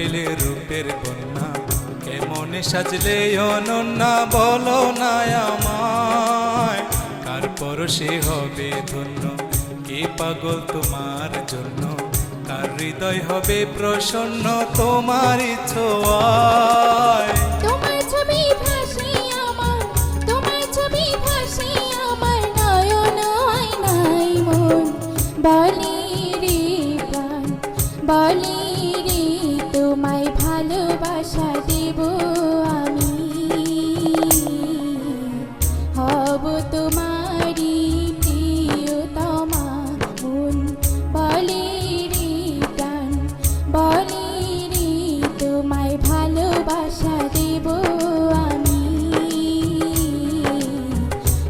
পেলে রূপের বন্যা, কেমনে সাজলে অনন্যা বলো না আমায়। কার পরশে হবে ধন্য, কে পাগল তোমার জন্য, কার হৃদয় হবে প্রসন্ন তোমারই ছোঁয়ায়। তোমার ছবি ভাসে আমার, তোমার ছবি ভাসে আমার নয়ন আয়নায় মন। বলে রে প্রাণ, বলে রে তোমায় ভালোবাসা দেব আমি, হব তোমারই প্রিয়তমা মন। বলে রে প্রাণ, বলে রে তোমায় ভালোবাসা দেব আমি,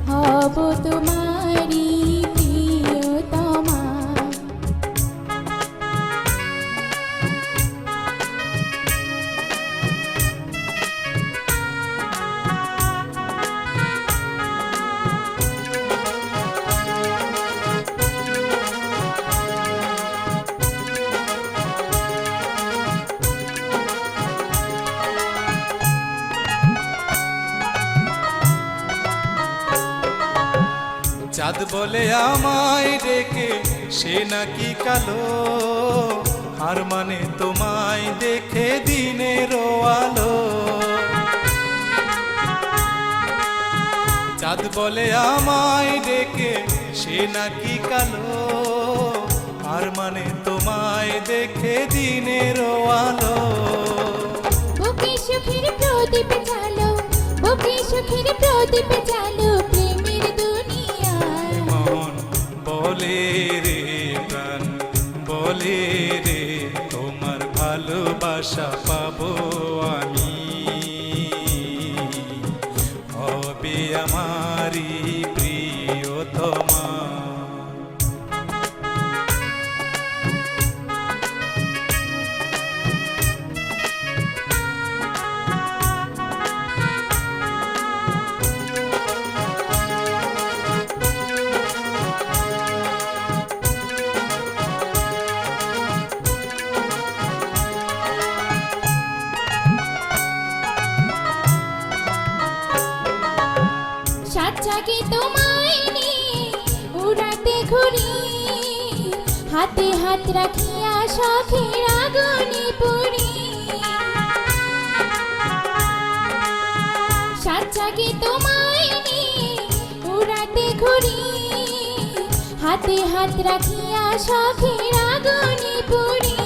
হব তোমারই প্রিয়তমা। চাঁদ বলে আমায় ডেকে সে নাকি কালো, হার মানে তোমায় দেখে দিনের আলো। চাঁদ বলে আমায় ডেকে সে নাকি কালো, হার মানে তোমায় দেখে দিনের আলো। বুকে সুখের প্রদীপ জালো, বুকে সুখের প্রদীপ জালো প্রেমের দুনিয়ায়। মন বলে রে প্রাণ, বলে রে তোমার ভালোবাসা পাবো আমি, হবে আমারই প্রিয়তমা। সাত জাগে তোমায় নিয়ে উড়াতে ঘুরি, হাতে হাত রাখিয়া শখের আগুনে পুরি। সাত জাগে তোমায় নিয়ে উড়াতে ঘুরি, হাতে হাত রাখিয়া শখের আগুনে পুরি।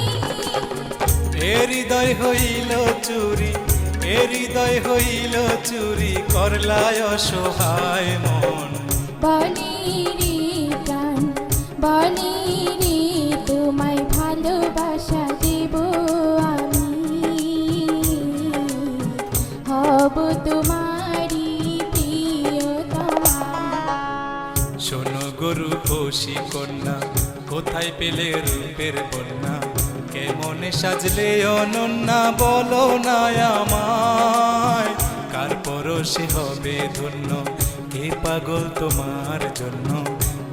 এ হৃদয় হইল চুরি, এ হৃদয় হইল চুরি, করলায় অসহায় মন। বলে রে প্রাণ, বলে রে তোমায় ভালোবাসা দেব আমি, হব তোমারই প্রিয়তমা। শোনো গরু খুশি কন্যা, কোথায় পেলে রূপের বন্যা, কেমনে সাজলে অনন্যা বলো না আমায়। কার পরশে হবে ধন্য, কে পাগল তোমার জন্য,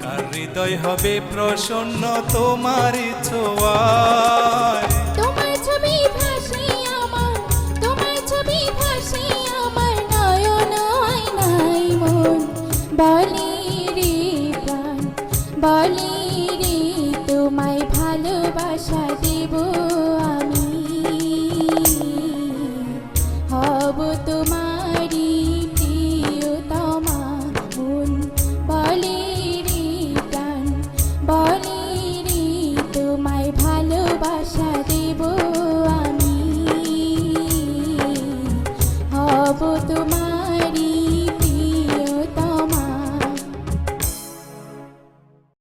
কার হৃদয় হবে প্রসন্ন তোমারই ছোঁয়ায়। তোমার ছবি ভাসে আমার, তোমার ছবি ভাসে আমার নয়ন আয়নায় মন। বলে রে প্রাণ, বলে রে তোমায় ভালোবাসা দেব আমি।